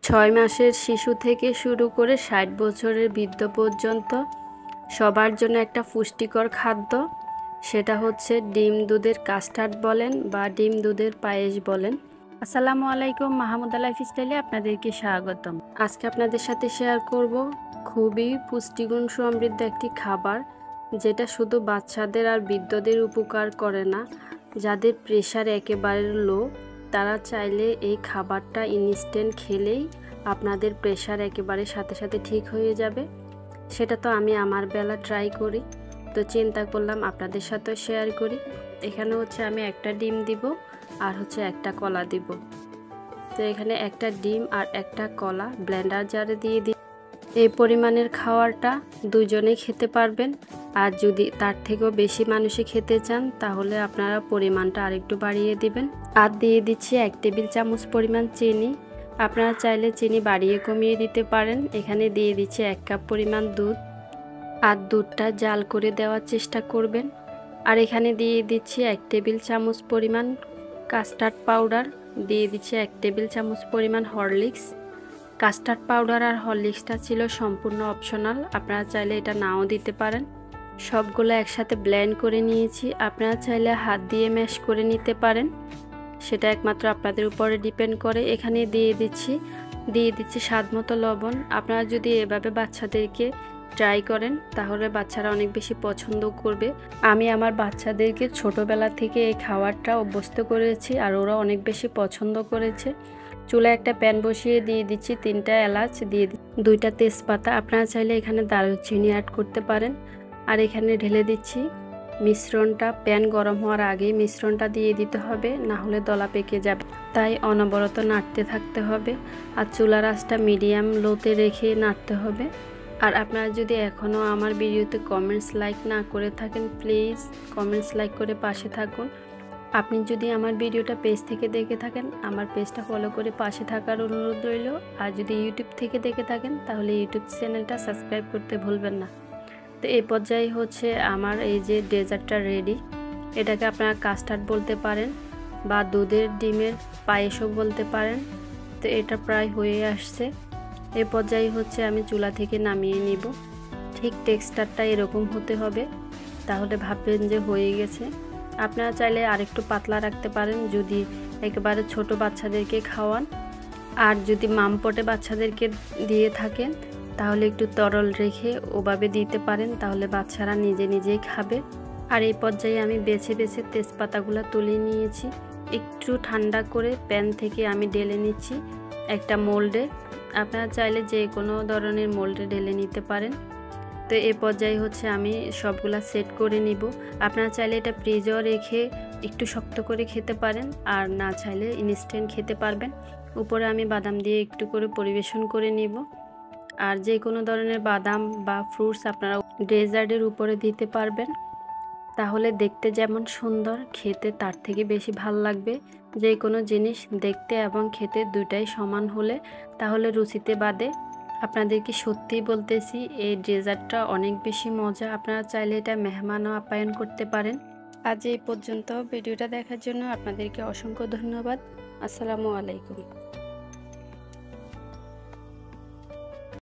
6 মাসের শিশু থেকে শুরু করে 60 বছরের বৃদ্ধ পর্যন্ত সবার জন্য একটা পুষ্টিকর খাদ্য, সেটা হচ্ছে ডিম দুধের কাস্টার্ড বলেন বা ডিম দুধের পায়েস বলেন। আসসালামু আলাইকুম, মাহমুদা লাইফস্টাইলে আপনাদেরকে স্বাগতম। আজকে আপনাদের সাথে শেয়ার করব খুবই পুষ্টিগুণ সমৃদ্ধ একটি খাবার, যেটা শুধু বাচ্চাদের আর বৃদ্ধদের উপকার করে না, যাদের প্রেশার একেবারে লো তারা চাইলে এই খাবারটা ইনস্ট্যান্ট খেলেই আপনাদের প্রেশার একেবারে সাথে সাথে ঠিক হয়ে যাবে। সেটা তো আমি আমার বেলা ট্রাই করি, তো চিন্তা করলাম আপনাদের সাথেও শেয়ার করি। এখানে হচ্ছে আমি একটা ডিম দিব আর হচ্ছে একটা কলা দিব। তো এখানে একটা ডিম আর একটা কলা ব্লেন্ডার জারে দিয়ে দিই। এই পরিমাণের খাবারটা দুজনেই খেতে পারবেন, আর যদি তার থেকেও বেশি মানুষই খেতে চান তাহলে আপনারা পরিমাণটা আরেকটু বাড়িয়ে দিবেন। আর দিয়ে দিচ্ছি 1 টেবিল চামচ পরিমাণ চিনি। আপনারা চাইলে চিনি বাড়িয়ে কমিয়ে দিতে পারেন। এখানে দিয়ে দিচ্ছি 1 কাপ পরিমাণ দুধ, আর দুধটা জাল করে দেওয়ার চেষ্টা করবেন। আর এখানে দিয়ে দিচ্ছি 1 টেবিল চামচ পরিমাণ কাস্টার্ড পাউডার, দিয়ে দিচ্ছি 1 টেবিল চামচ পরিমাণ হরলিক্স। কাস্টার্ড পাউডার আর হরলিক্সটা ছিল সম্পূর্ণ অপশনাল, আপনারা চাইলে এটা নাও দিতে পারেন। সবগুলো একসাথে ব্লেন্ড করে নিয়েছি। আপনারা চাইলে হাত দিয়ে ম্যাশ করে নিতে পারেন, সেটা একমাত্র আপনাদের উপরে ডিপেন্ড করে। এখানে দিয়ে দিচ্ছি স্বাদ মতো লবণ। আপনারা যদি এভাবে বাচ্চাদেরকে ট্রাই করেন তাহলে বাচ্চারা অনেক বেশি পছন্দ করবে। আমি আমার বাচ্চাদেরকে ছোটোবেলা থেকে এই খাবারটা অভ্যস্ত করেছি আর ওরা অনেক বেশি পছন্দ করেছে। চুলায় একটা প্যান বসিয়ে দিয়ে দিচ্ছি 3টা এলাচ, দিয়ে 2টা তেজপাতা। আপনারা চাইলে এখানে দারুচিনি অ্যাড করতে পারেন। আর এখানে ঢেলে দিচ্ছি মিশ্রণটা। প্যান গরম হওয়ার আগেই মিশ্রণটা দিয়ে দিতে হবে, না হলে দলা পেকে যাবে, তাই অনবরত নাড়তে থাকতে হবে। আর চুলার আঁচটা মিডিয়াম লোতে রেখে নাড়তে হবে। আর আপনারা যদি এখনও আমার ভিডিওতে কমেন্টস লাইক না করে থাকেন, প্লিজ কমেন্টস লাইক করে পাশে থাকুন। আপনি যদি আমার ভিডিওটা পেজ থেকে দেখে থাকেন, আমার পেজটা ফলো করে পাশে থাকার অনুরোধ রইল। আর যদি ইউটিউব থেকে দেখে থাকেন তাহলে ইউটিউব চ্যানেলটা সাবস্ক্রাইব করতে ভুলবেন না। তো এই পর্যায়ে হচ্ছে আমার এই যে ডেজার্টটা রেডি। এটাকে আপনারা কাস্টার্ড বলতে পারেন বা দুধের ডিমের পায়েসও বলতে পারেন। তো এটা প্রায় হয়ে আসছে। এই পর্যায়ে হচ্ছে আমি চুলা থেকে নামিয়ে নিব। ঠিক টেক্সচারটা এরকম হতে হবে, তাহলে ভাববেন যে হয়ে গেছে। আপনারা চাইলে আরেকটু পাতলা রাখতে পারেন যদি একেবারে ছোট বাচ্চাদেরকে খাওয়ান। আর যদি মামপটে বাচ্চাদেরকে দিয়ে থাকেন তাহলে একটু তরল রেখে ওভাবে দিতে পারেন, তাহলে বাচ্চারা নিজে নিজেই খাবে। আর এই পর্যায়ে আমি বেছে বেছে তেজপাতাগুলো তুলে নিয়েছি। একটু ঠান্ডা করে প্যান থেকে আমি ঢেলে নিচ্ছি একটা মোল্ডে। আপনারা চাইলে যে কোনো ধরনের মোল্ডে ঢেলে নিতে পারেন। তো এই পর্যায়ে হচ্ছে আমি সবগুলা সেট করে নিব। আপনারা চাইলে এটা ফ্রিজেও রেখে একটু শক্ত করে খেতে পারেন, আর না চাইলে ইনস্ট্যান্ট খেতে পারবেন। উপরে আমি বাদাম দিয়ে একটু করে পরিবেশন করে নিব। আর যে কোনো ধরনের বাদাম বা ফ্রুটস আপনারা ডেজার্টের উপরে দিতে পারবেন, তাহলে দেখতে যেমন সুন্দর, খেতে তার থেকে বেশি ভাল লাগবে। যে কোনো জিনিস দেখতে এবং খেতে দুইটাই সমান হলে তাহলে রুচিতে বাদে। আপনাদেরকে সত্যিই বলতেছি, এই ডেজার্টটা অনেক বেশি মজা। আপনারা চাইলে এটা মেহমানও আপ্যায়ন করতে পারেন। আজ এই পর্যন্ত। ভিডিওটা দেখার জন্য আপনাদেরকে অসংখ্য ধন্যবাদ। আসসালামু আলাইকুম।